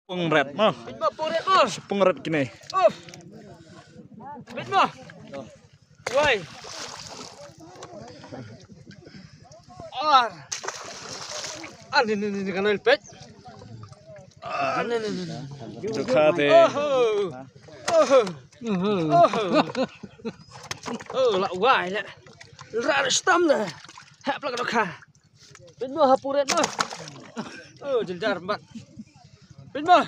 Pengret mah. Pengret gini. Bit mah. Woi. Ini kan oil pet. Dekate. Lak wai lak. Ra stam dah. Hak plak dokha. Bit mah hapuret mah. Jendar mat. Bit mah.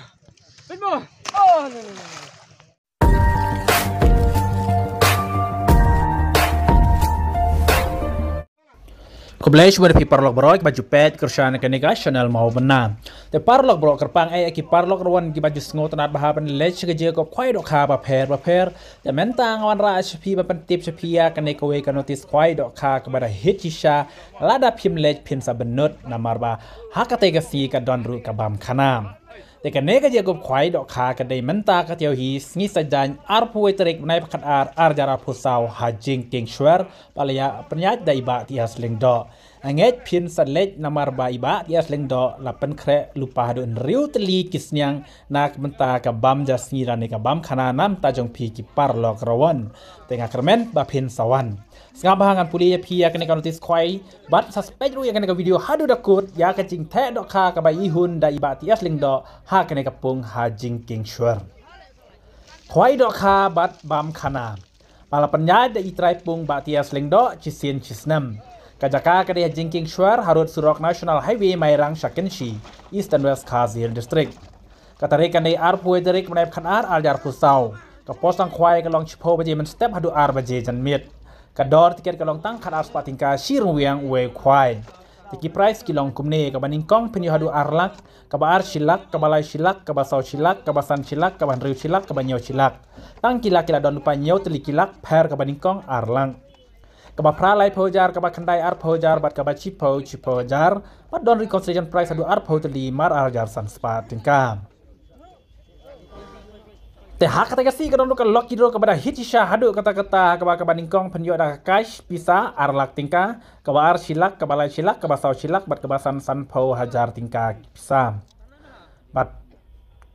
Kublesh pada pi parlok borok baju pet kerjaan kenika channel mau benar. Te parlok borok kerpang ki parlok rawan ki baju sengot tanat bahaban lech keje ko kwai dok kha ba pher. Te mentang wan ra HP ba pentip sepia kenika we kan notis kwai dok kha kepada hitisha lada pim lech pin sa benut namar ba hakate ka si ka don ru ka bam khanam. Te kenika je ko kwai dok kha ka dei menta ka teu hi sngi sajan ar puai terik nai pakat ar jara pusau hajing ting shwer palaya penyat dai ba ti asling do. Anget pin salej namar ba iba ti asling do la pen kre lupa do riu teli kisnyang nak menta ka bam jasngi rane ka bam khana nam tajong pi ki parlok rawan. Tengah kermen ba pin sawan. Sengah bahangan puli ya pi ya kene ka notis kwai bat suspect ru ya kene ka video hadu dakut ya ka jing the dok kha ka ba ihun da iba ti asling do ha kene ka pung ha jing king shwer. Kwai dok kha bat bam khana. Pala penyad da itrai pung ba ti asling do chisien chisnam. Kajaka kadaya jingking shwer harut surok national highway Mairang Shakenshi East and West Kazir district. Katarikan day arpu ederik menaip kan aljar pusau. Kaposang kwai kalong chipo baje men step hadu baje jan mit. Kador tiket kalong tang kan spatingka shirwiang we kwai. Tiki price kilong kumne kabaningkong penyu hadu arlak kabar shilak kabalai shilak kabasau shilak kabasan shilak kabanriu shilak kabanyau shilak. Tang kila don lupa nyau telikilak per kabaningkong arlang. Kaba pralai pojar kaba kandai ar pojar bat kaba chipo jar bat don reconstruction price adu ar teli mar jar san spa tingkam te hak kata kasi kadon ka lock hidro kaba hitisha hadu kata kaba ningkong penyo da cash pisa ar lak tingka kaba ar silak kaba lai silak kaba sau silak bat kaba san po hajar tingka pisa bat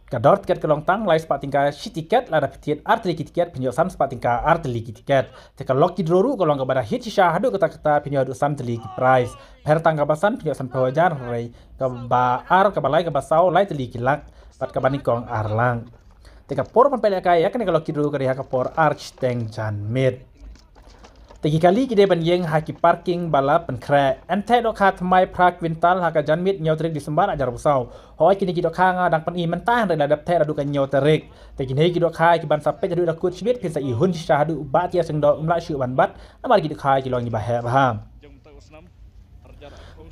kador tiket kelong tang lai spa tingka shi tiket la dapat tiket arteli tiket penyo san spa tingka arteli tiket te kalau kidroru kalau ngabada hitisha hadu kata penyo hadu san teli price per tang kabasan penyo san pawajar rei kaba ar kaba lai kaba sau lai teli kilak pat kaba ningkong arlang te kapor pampel kai ya kan kalau kidroru kari kapor arch teng jan mid Tegi kali kita benyeng haki parking balap penkre. Ente dok hat mai prak wintal haka janmit nyotrik di sembar ajar busau. Hoi kini kita kanga dang pen mentah rela dap ter adu kan nyotrik. Tegi nei kita kai ki ban sape jadu dakut shibit pisa ihun shahadu ubat ya seng do umla shu ban bat. Namar kita kai ki long ibah paham.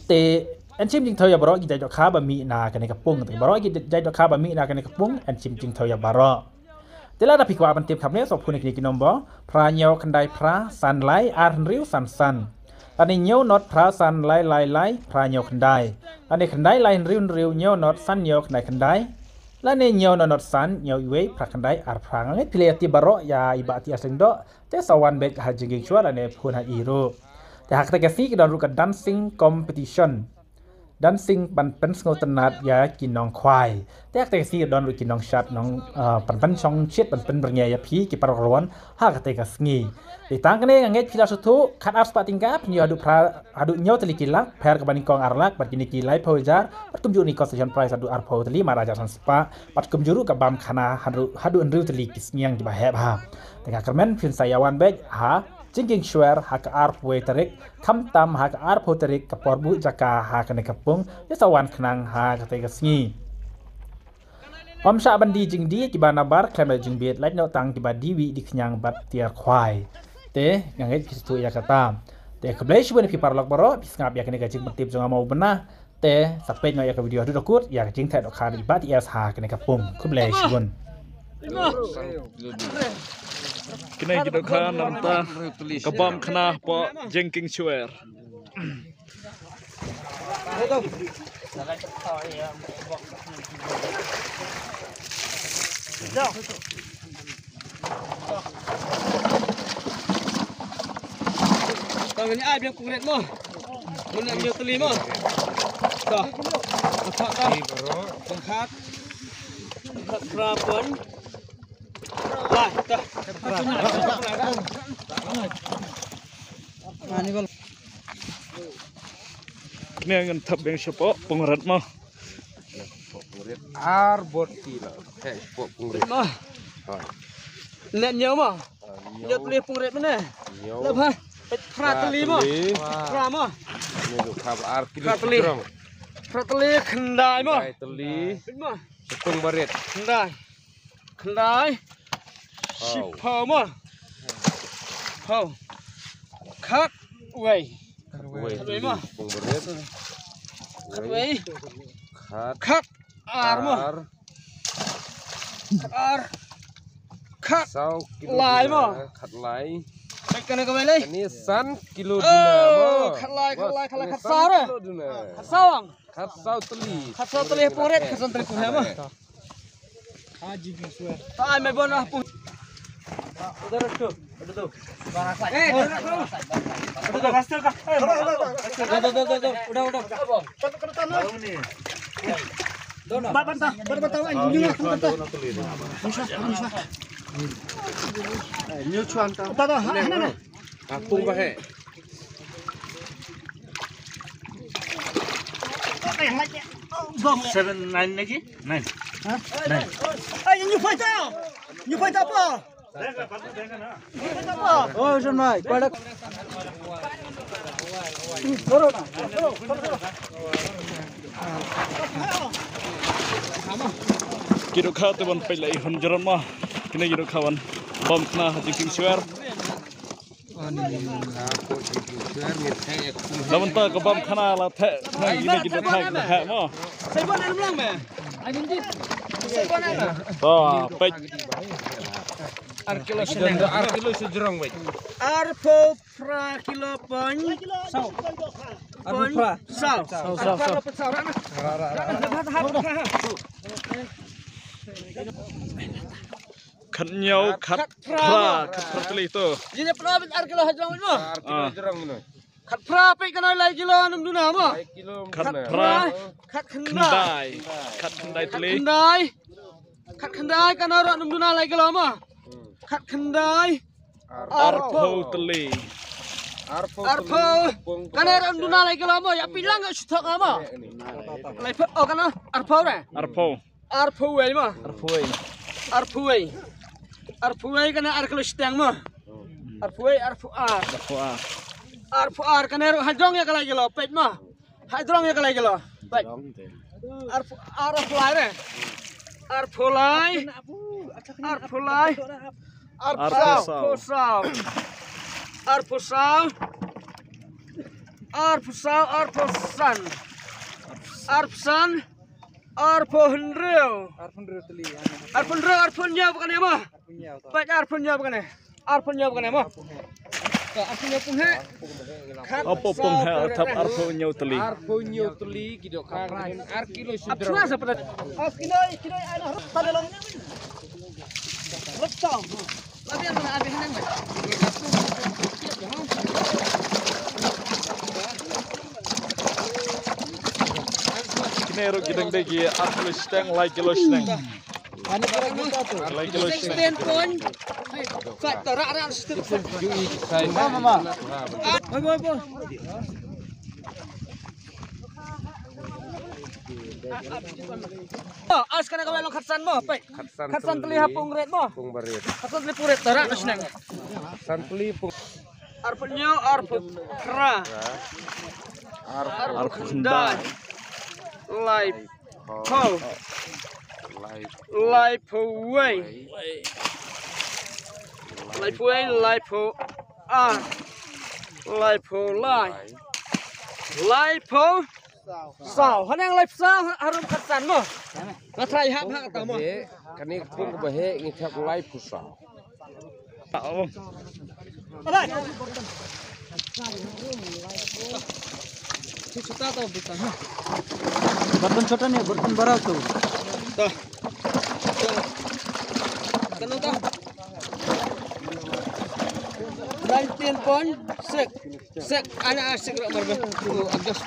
Te encim jing thau ya baro ki jai dok kha ba mi na kan kapung. Te baro ki jai dok kha ba mi na kan kapung encim jing thau ya baro. Telah ada pikwa pentim kapne so punik ni nombo pra nyau kendai pra san lai ar riu san tani nyau not pra san lai pra nyau kendai lai riu nyau not san nyau kendai lane nyau not san nyau iwe pra kendai ar pra ngai pilih ti baro ya ibati asing do te sawan bek hajing chua lane pun ha iru te hak te kasi ki don ru ka dancing competition dancing ban pen sngo tenat ya kinong kwai tek tek si don ru kinong shat nong pan chong chit pan bernya ya pi ki parron ha ka te ka sngi ti tang ne nget pila sutu khat ars patingka pnyu adu nyau telikilak per ka baning kong arlak bat kini ki lai pojar patum ju ni concession price adu ar po teli maraja san spa pat kum juru ka bam khana hadu enru telik kisnyang di baheb ha tengah kermen pin sayawan bek ha Jingking shwer hak arp weterik kam tam hak arp hoterik kapor bu jaka hak ne kapung yasawan kenang hak te kasngi Omsha bandi jing di kibana bar klem jing biet lait no tang kiba diwi di kenyang bat tiar kwai te nganget kistu ya kata te keblesh bun pi parlok baro bis ngap ya kene ka jing mentip jonga mau benah te sapet no ya ka video adu dokut ya jing the dok khan ibat yas hak ne kapung keblesh bun Kini kita kan namta kebam kena po jengking shwer. Tang ni ai biang kuret mo. Mun nak nyau teli mo. Dah. Tak dah. Bangkat. Prapon. Lah, dah. Ini bal. Kena ngan thap yang siapa pengrat mah. Arbot kilo. Pok pungret. Mah. Net nyaw mah. Nyaw tulis pungret mana? Lep ha. Prateli mah. Pra mah. Ini tu kap ar kilo. Prateli kendai mah. Teli. Mah. Sepung baret. Kendai. Sipau mah. Pau. Kat way. Wei mah. Sepung baret. Kat way. Kat. Kat ar mah. Kat ar. Kat Sau kilo. Lai mah. Kat lai. Kena kau balik. Ini san kilo Oh, dina. kat lai kat sau dah. Kat sawang. Kat sau teli. Kat sau teli pungret kat sau teli pungret mah. Tak mai bon lah pun. Udah tu. Barang saya. Udah faster kah? Udah. Baru ni. Bantah anjingnya bantah. New chuan ta. Tak. Apung bahe. Seven nine lagi? Nine. Ay, new fight tayo. New fight apa? Oh, jangan. Pada. Corona. Kira kau tu ban pelai hunjaran mah. Kena kira kawan bom kena jengking suar. Lawan tak ke bom kena lah tak. Kena gini kita tak lah mah. Saya buat dalam lang meh. Anjing. Saya buat apa? Oh, pej. Arkilo sejerong baik. Arpo pra kilo pon. Sau. Arpo pra. Sau. Kat nyau, kat pra, kat perteli tu. Jadi pra bet arkilo hajang mo. Arkilo jerong ini. Kat pra pe kana lai kilo num duna mo. Kilo. Kat pra, Kat kendai. kat kendai teli. Kat kendai kana ro num duna lai kilo mo. Kat kendai. Arpo teli. Arpo. Kana ro num duna lai kilo mo. Ya pilang ga suthak mo. Lai pe oh kana arpo re. Arpo. Arpo wei mo. Arpo. Arpuai kana arkilo stang mo. Arpuai arpu ar. Arpu ar kana ro hajong ya kala gelo pet mo. Hajong ya kala gelo. Pet. Arpu arpulai re. Arpulai. Arpusan. Arpo hendreu. Arpun nyaw bukan ya mah. Baik arpun nyaw bukan ya. Arpun nyaw bukan ya mah. Arpun nyaw pun he. Apa pun hal tap arpo nyau teli. Arpo nyau teli kido kang arkilo Apa sejerong. seperti? Kinoi ana pada lang. Betul. Tapi yang mana ada henang mai. Nero gidang degi arpo stang like kilo stang. Ani para kita tu. Like kilo stang. Stand pun. Fat rak step. Saya Mama. Apa. Oh, as kana kawai long khatsan mo, pai. Khatsan teli hapung red mo. Pung baret. Khatsan teli puret rak senang. San teli pung. Arpunyo arpu kra. Arpu kendai. Life. How? Life away. Life away, life ah. Life life. Life sao. Hanang life sao harum khatsan mo. Ngatrai hap ta mo. Kani pung bahe ngithak lai pusau. Oh. Alai. छोटा तो बिकन है बर्तन छोटा नहीं बर्तन बड़ा तो कनो तो 19.6 ana asik rak marbe adjust